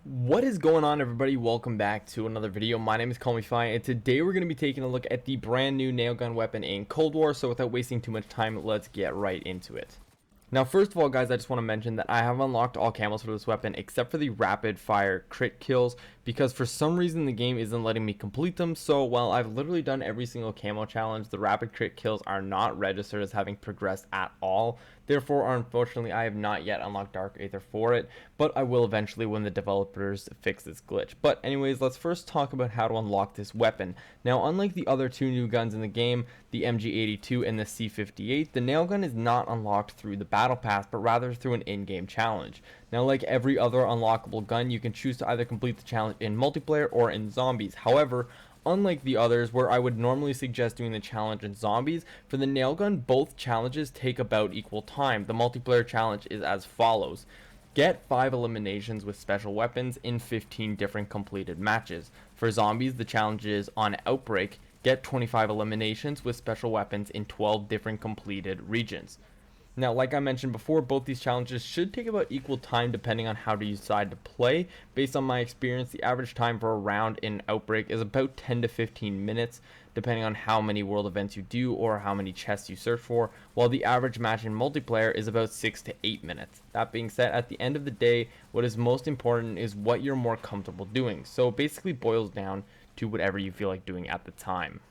What is going on, everybody? Welcome back to another video. My name is CallMePhi, and today we're going to be taking a look at the brand new nail gun weapon in Cold War. So without wasting too much time, let's get right into it. Now, first of all, guys, I just want to mention that I have unlocked all camos for this weapon except for the rapid fire crit kills, because for some reason the game isn't letting me complete them. So while I've literally done every single camo challenge, the rapid crit kills are not registered as having progressed at all. Therefore, unfortunately, I have not yet unlocked Dark Aether for it, but I will eventually when the developers fix this glitch. But anyways, let's first talk about how to unlock this weapon. Now, unlike the other two new guns in the game, the MG82 and the C58, the nail gun is not unlocked through the battle pass, but rather through an in-game challenge. Now, like every other unlockable gun, you can choose to either complete the challenge in multiplayer or in zombies. However, unlike the others, where I would normally suggest doing the challenge in zombies, for the nail gun, both challenges take about equal time. The multiplayer challenge is as follows. Get 5 eliminations with special weapons in 15 different completed matches. For zombies, the challenge is on Outbreak. Get 25 eliminations with special weapons in 12 different completed regions. Now, like I mentioned before, both these challenges should take about equal time depending on how you decide to play. Based on my experience, the average time for a round in Outbreak is about 10 to 15 minutes, depending on how many world events you do or how many chests you search for, while the average match in multiplayer is about 6 to 8 minutes. That being said, at the end of the day, what is most important is what you're more comfortable doing. So it basically boils down to whatever you feel like doing at the time.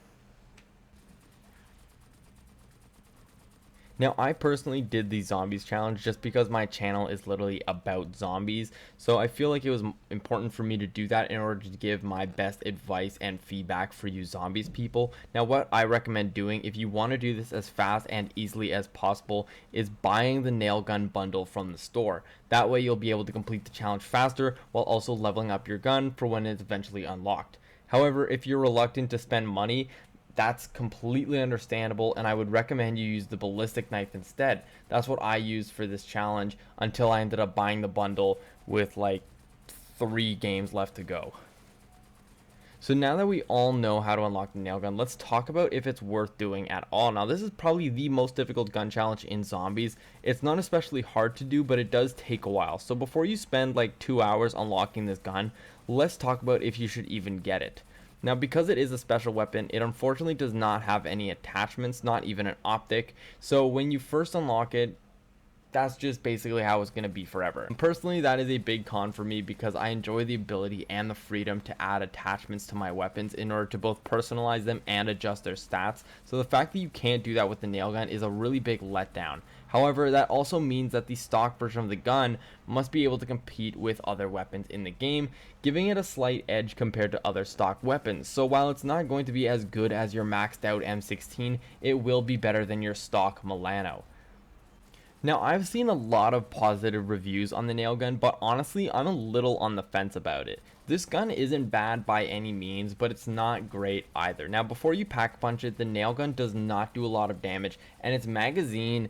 Now, I personally did the zombies challenge just because my channel is literally about zombies, so I feel like it was important for me to do that in order to give my best advice and feedback for you zombies people. Now, what I recommend doing if you want to do this as fast and easily as possible is buying the nail gun bundle from the store. That way you'll be able to complete the challenge faster while also leveling up your gun for when it's eventually unlocked. However, if you're reluctant to spend money, that's completely understandable, and I would recommend you use the ballistic knife instead. That's what I used for this challenge until I ended up buying the bundle with like 3 games left to go. So now that we all know how to unlock the nail gun, let's talk about if it's worth doing at all. Now, this is probably the most difficult gun challenge in zombies. It's not especially hard to do, but it does take a while. So before you spend like 2 hours unlocking this gun, let's talk about if you should even get it. Now, because it is a special weapon, it unfortunately does not have any attachments, not even an optic. So when you first unlock it, that's just basically how it's going to be forever. And personally, that is a big con for me because I enjoy the ability and the freedom to add attachments to my weapons in order to both personalize them and adjust their stats. So the fact that you can't do that with the nail gun is a really big letdown. However, that also means that the stock version of the gun must be able to compete with other weapons in the game, giving it a slight edge compared to other stock weapons. So while it's not going to be as good as your maxed out M16, it will be better than your stock Milano. Now, I've seen a lot of positive reviews on the nail gun, but honestly, I'm a little on the fence about it. This gun isn't bad by any means, but it's not great either. Now, before you pack punch it, the nail gun does not do a lot of damage, and its magazine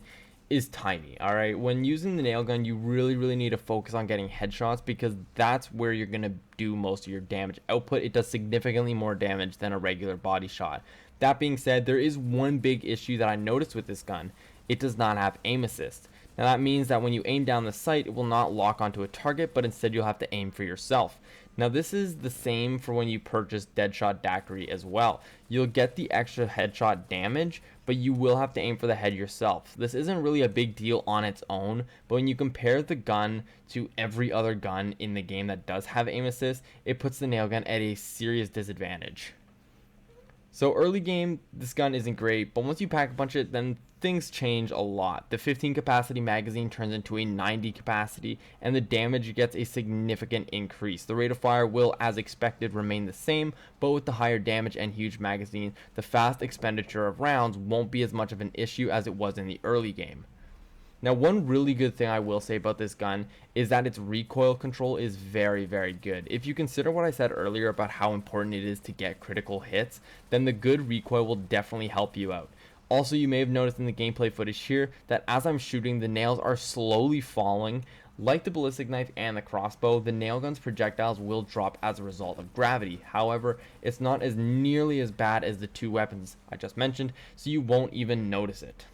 is tiny. Alright, when using the nail gun, you really need to focus on getting headshots because that's where you're going to do most of your damage output. It does significantly more damage than a regular body shot. That being said, there is one big issue that I noticed with this gun. It does not have aim assist. Now that means that when you aim down the sight, it will not lock onto a target, but instead you'll have to aim for yourself. Now this is the same for when you purchase Deadshot Daiquiri as well. You'll get the extra headshot damage, but you will have to aim for the head yourself. This isn't really a big deal on its own, but when you compare the gun to every other gun in the game that does have aim assist, it puts the nail gun at a serious disadvantage. So early game, this gun isn't great, but once you pack a punch it, then things change a lot. The 15 capacity magazine turns into a 90 capacity, and the damage gets a significant increase. The rate of fire will, as expected, remain the same, but with the higher damage and huge magazine, the fast expenditure of rounds won't be as much of an issue as it was in the early game. Now, one really good thing I will say about this gun is that its recoil control is very good. If you consider what I said earlier about how important it is to get critical hits, then the good recoil will definitely help you out. Also, you may have noticed in the gameplay footage here that as I'm shooting, the nails are slowly falling. Like the ballistic knife and the crossbow, the nail gun's projectiles will drop as a result of gravity. However, it's not as nearly as bad as the two weapons I just mentioned, so you won't even notice it.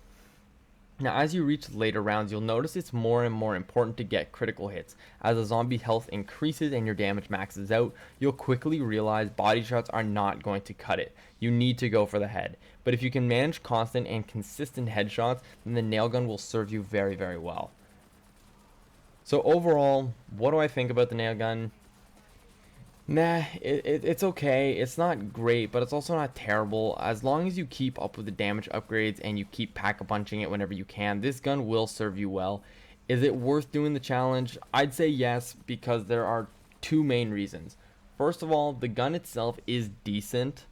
Now, as you reach later rounds, you'll notice it's more and more important to get critical hits. As the zombie health increases and your damage maxes out, you'll quickly realize body shots are not going to cut it. You need to go for the head. But if you can manage constant and consistent headshots, then the nail gun will serve you very, very well. So overall, what do I think about the nail gun? Nah, it's okay. It's not great, but it's also not terrible. As long as you keep up with the damage upgrades and you keep pack-a-punching it whenever you can, this gun will serve you well. Is it worth doing the challenge? I'd say yes, because there are two main reasons. First of all, the gun itself is decent,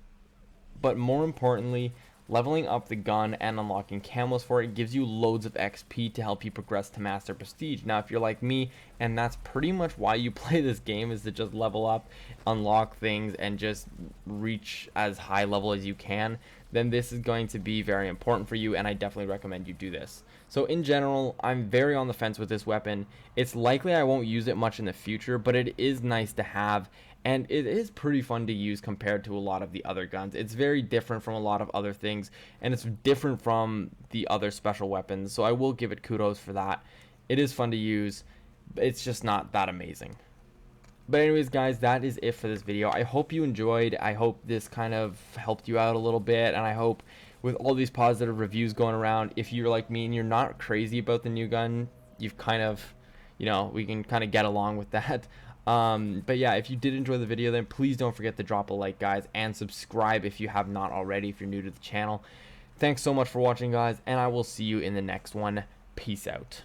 but more importantly, leveling up the gun and unlocking camos for it gives you loads of XP to help you progress to Master Prestige. Now, if you're like me, and that's pretty much why you play this game, is to just level up, unlock things, and just reach as high level as you can, then this is going to be very important for you, and I definitely recommend you do this. So in general, I'm very on the fence with this weapon. It's likely I won't use it much in the future, but it is nice to have, and it is pretty fun to use compared to a lot of the other guns. It's very different from a lot of other things, and it's different from the other special weapons, so I will give it kudos for that. It is fun to use, but it's just not that amazing. But anyways, guys, that is it for this video. I hope you enjoyed. I hope this kind of helped you out a little bit, and I hope with all these positive reviews going around, if you're like me and you're not crazy about the new gun, you've kind of, we can kind of get along with that. But yeah, if you did enjoy the video, then please don't forget to drop a like, guys, and subscribe if you have not already, if you're new to the channel. Thanks so much for watching, guys, and I will see you in the next one. Peace out.